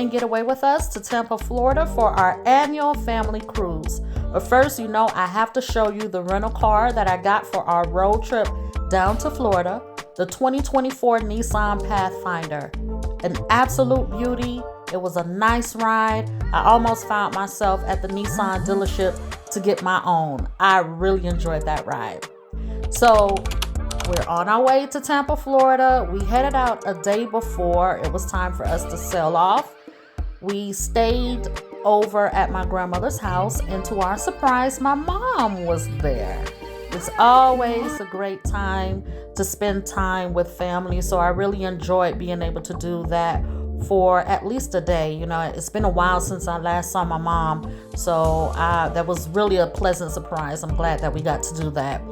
and Getaway with us to Tampa, Florida for our annual family cruise. But first, I have to show you the rental car that I got for our road trip down to Florida, the 2024 Nissan Pathfinder. An absolute beauty. It was a nice ride. I almost found myself at the Nissan dealership to get my own. I really enjoyed that ride. So we're on our way to Tampa, Florida. We headed out a day before it was time for us to sail off. We stayed over at my grandmother's house, and to our surprise, my mom was there. It's always a great time to spend time with family, so I really enjoyed being able to do that for at least a day. It's been a while since I last saw my mom, so that was really a pleasant surprise. I'm glad that we got to do that.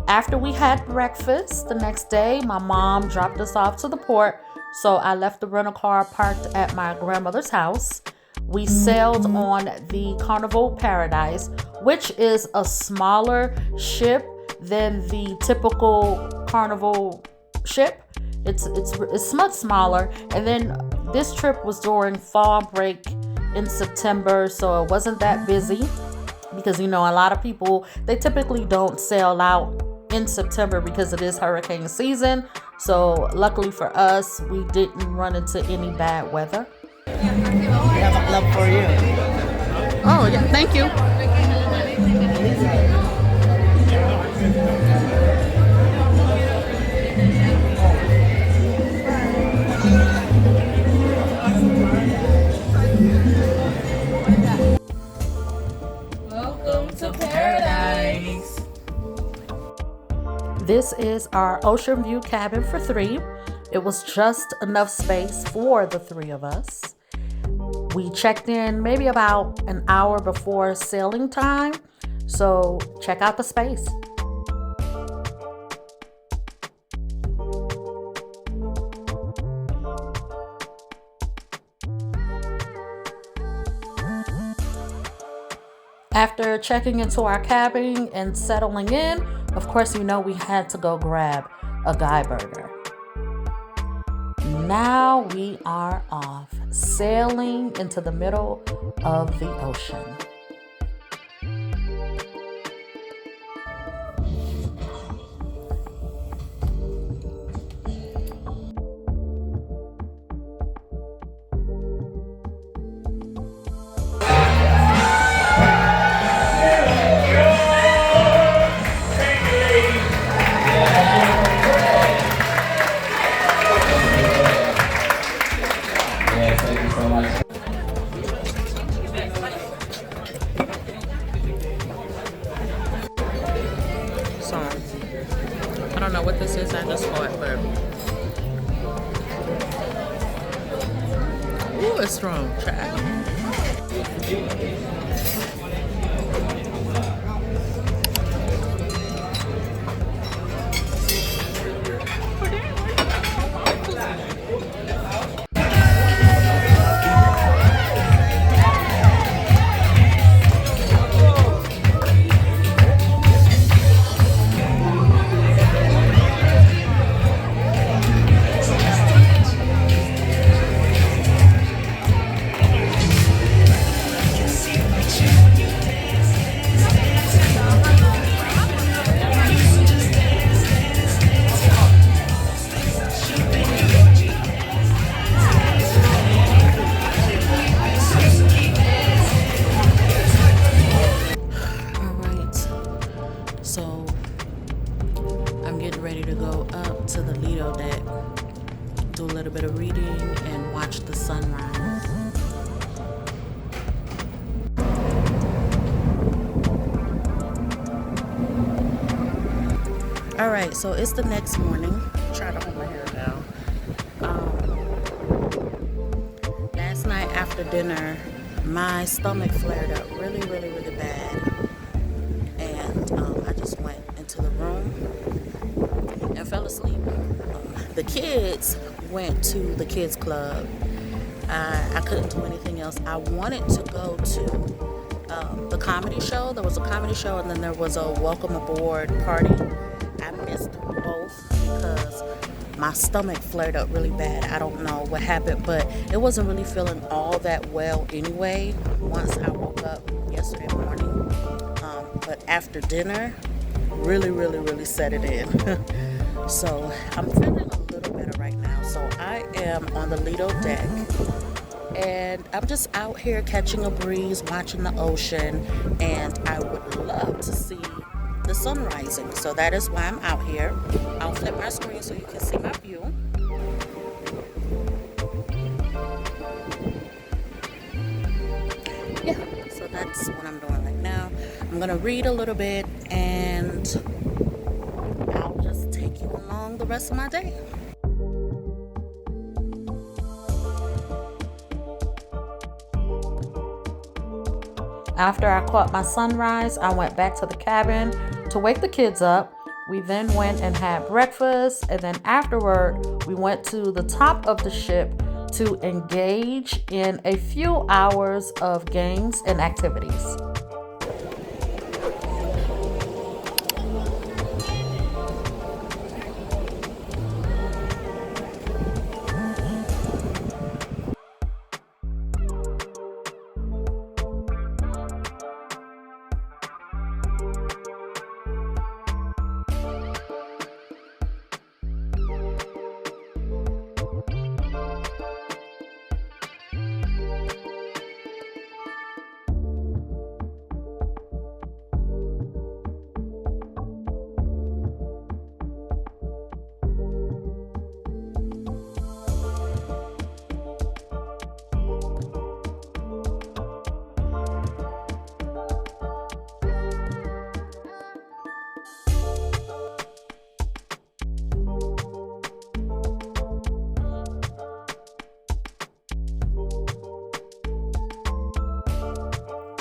After we had breakfast the next day, my mom dropped us off to the port, so I left the rental car parked at my grandmother's house. We sailed on the Carnival Paradise, which is a smaller ship than the typical Carnival ship. It's much smaller. And then this trip was during fall break in September, so it wasn't that busy because a lot of people, they typically don't sail out in September because it is hurricane season. So luckily for us, we didn't run into any bad weather. We have a club for you. Oh yeah, thank you. Welcome to paradise. This is our ocean view cabin for 3. It was just enough space for the 3 of us. We checked in maybe about an hour before sailing time, so check out the space. After checking into our cabin and settling in, of course, we had to go grab a Guy burger. Now we are off, sailing into the middle of the ocean. I don't know what this is, I just saw it, but ooh, it's strong, child. Do a little bit of reading and watch the sunrise. All right, so it's the next morning. Try to hold my hair down. Last night after dinner, my stomach flared up really bad, and I just went into the room and fell asleep. The kids went to the kids club. I couldn't do anything else. I wanted to go to the comedy show. There was a comedy show, and then there was a welcome aboard party. I missed both because my stomach flared up really bad. I don't know what happened, but it wasn't really feeling all that well anyway once I woke up yesterday morning. But after dinner, really set it in. So I'm feeling a little better right now. So I am on the Lido deck, and I'm just out here catching a breeze, watching the ocean, and I would love to see the sun rising. So that is why I'm out here. I'll flip my screen so you can see my view. Yeah, so that's what I'm doing right now. I'm gonna read a little bit and I'll just take you along the rest of my day. After I caught my sunrise, I went back to the cabin to wake the kids up. We then went and had breakfast, and then afterward, we went to the top of the ship to engage in a few hours of games and activities.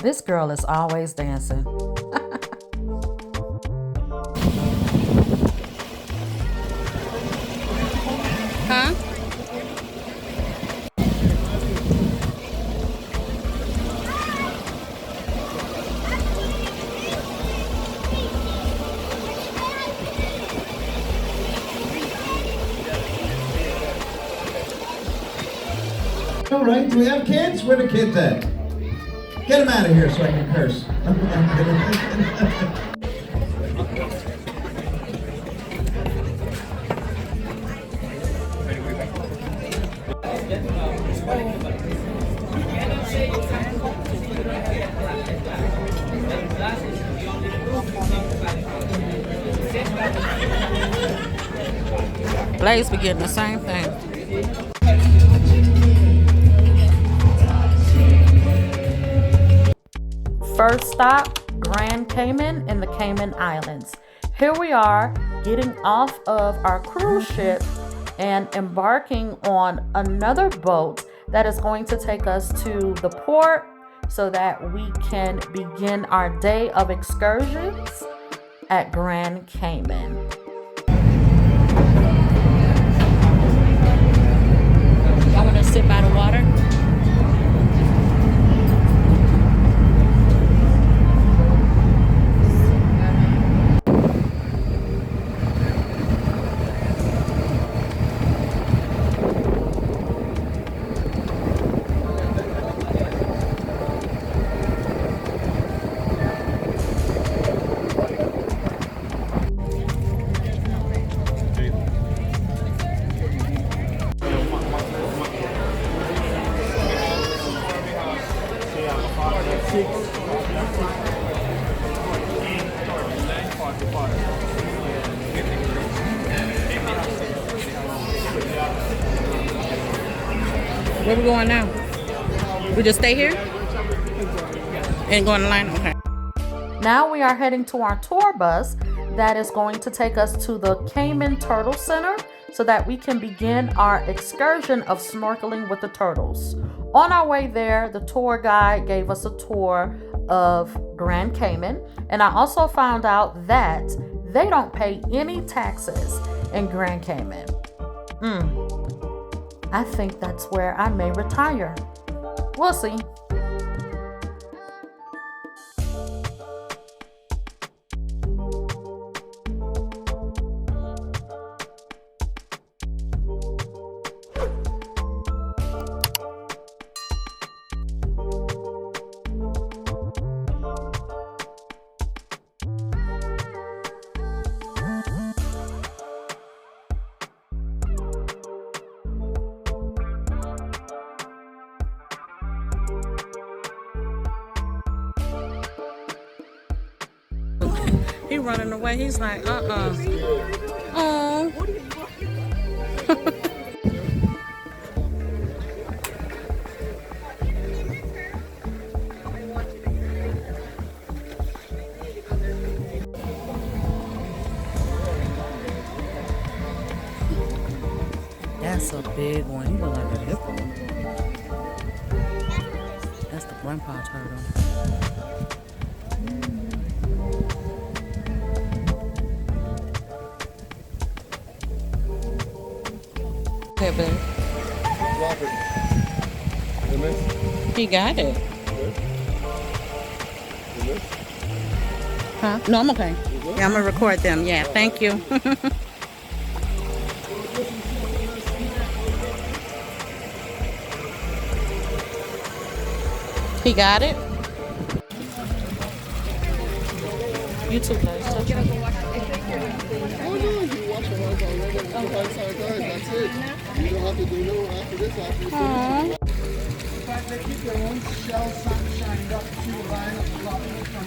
This girl is always dancing. Huh? All right, do we have kids? Where are the kids at? Get them out of here so I can curse. Blaze be getting the same thing. First stop, Grand Cayman in the Cayman Islands. Here we are getting off of our cruise ship and embarking on another boat that is going to take us to the port so that we can begin our day of excursions at Grand Cayman. Y'all want to sit by the water? Where we going now? We just stay here? And go in the line? Okay. Now we are heading to our tour bus that is going to take us to the Cayman Turtle Center so that we can begin our excursion of snorkeling with the turtles. On our way there, the tour guide gave us a tour of Grand Cayman, and I also found out that they don't pay any taxes in Grand Cayman. I think that's where I may retire. We'll see. He running away. He's like, Oh. That's a big one. He look like a hippo. That's the grandpa turtle. Okay, babe. He got it. Huh? No, I'm okay. Yeah, I'm gonna record them. Yeah, thank you. He got it. You too, guys. Touch it. Oh no, you wash your hands already. Your hands are good. That's it. You don't have to do no after this. After you finish. They keep their own shell shined up to the line of the bottom from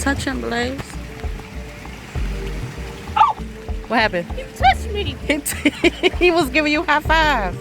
Touch him, Blaze. Oh! What happened? You touched me. He was giving you high five.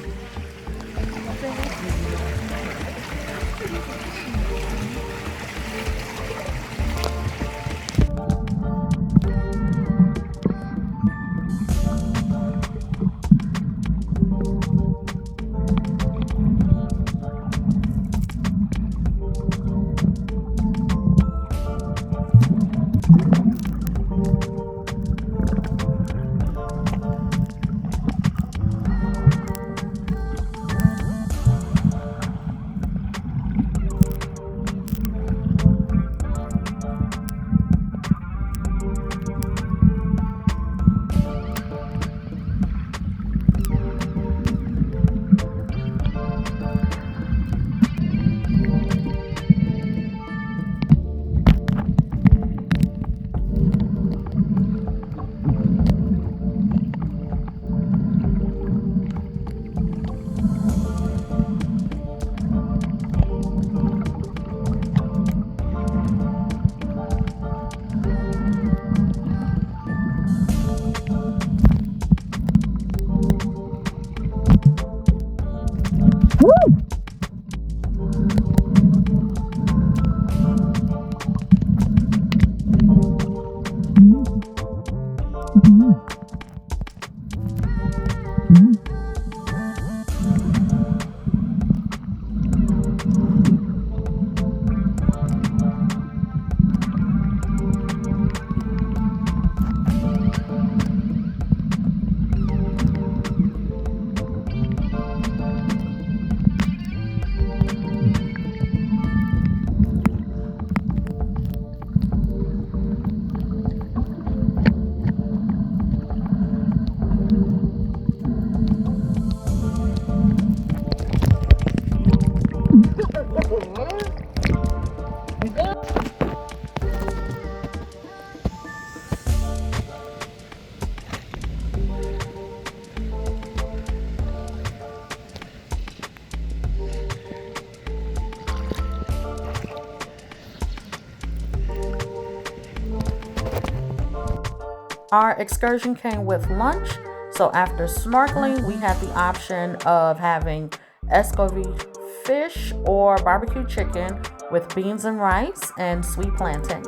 Our excursion came with lunch. So after snorkeling, we had the option of having escovitch fish or barbecue chicken with beans and rice and sweet plantain.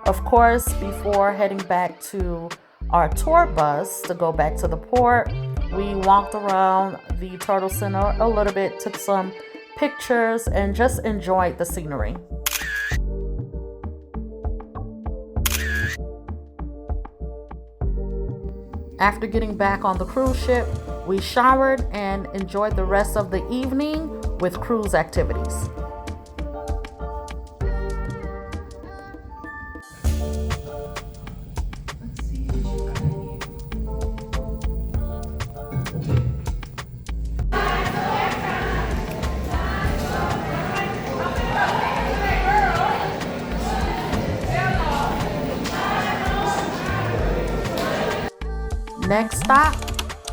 Of course, before heading back to our tour bus to go back to the port, we walked around the Turtle Center a little bit, took some pictures, and just enjoyed the scenery. After getting back on the cruise ship, we showered and enjoyed the rest of the evening with cruise activities. Next stop,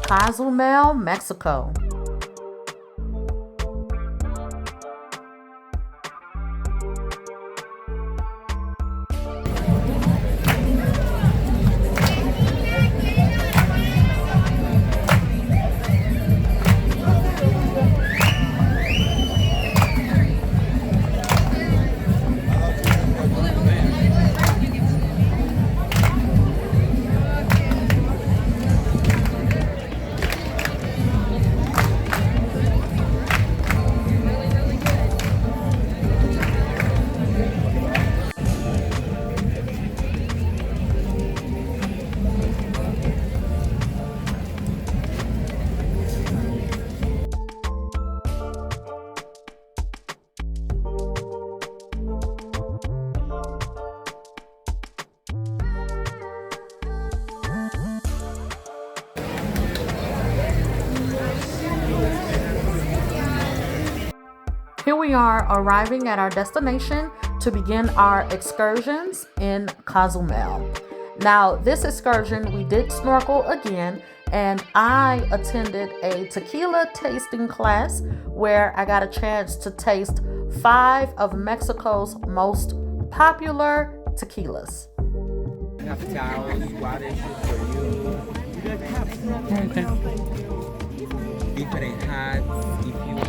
Cozumel, Mexico. Here we are arriving at our destination to begin our excursions in Cozumel. Now, this excursion, we did snorkel again, and I attended a tequila tasting class where I got a chance to taste 5 of Mexico's most popular tequilas. Enough towels, water issues for you. Okay. Different hats if you.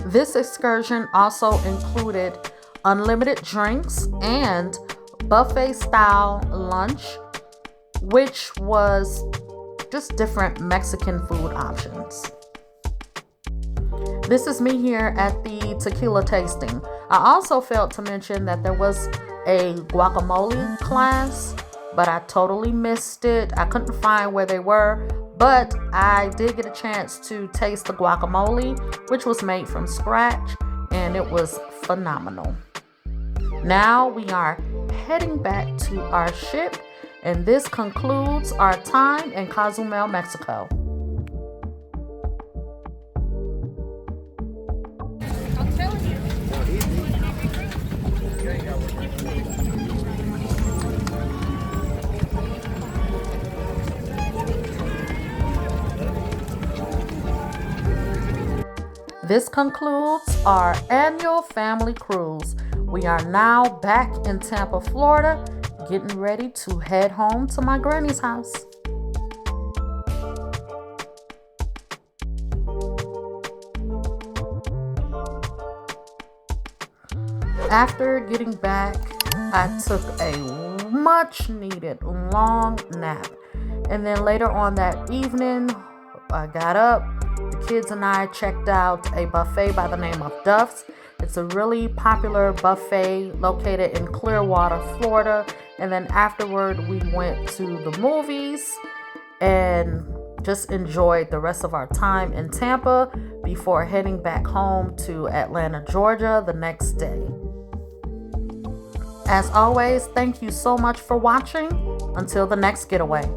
This excursion also included unlimited drinks and buffet style lunch, which was just different Mexican food options. This is me here at the tequila tasting. I also failed to mention that there was a guacamole class, but I totally missed it. I couldn't find where they were, but I did get a chance to taste the guacamole, which was made from scratch, and it was phenomenal. Now we are heading back to our ship, and this concludes our time in Cozumel, Mexico. This concludes our annual family cruise. We are now back in Tampa, Florida, getting ready to head home to my granny's house. After getting back, I took a much needed long nap. And then later on that evening, I got up. The kids and I checked out a buffet by the name of Duff's. It's a really popular buffet located in Clearwater, Florida. And then afterward, we went to the movies and just enjoyed the rest of our time in Tampa before heading back home to Atlanta, Georgia the next day. As always, thank you so much for watching. Until the next getaway.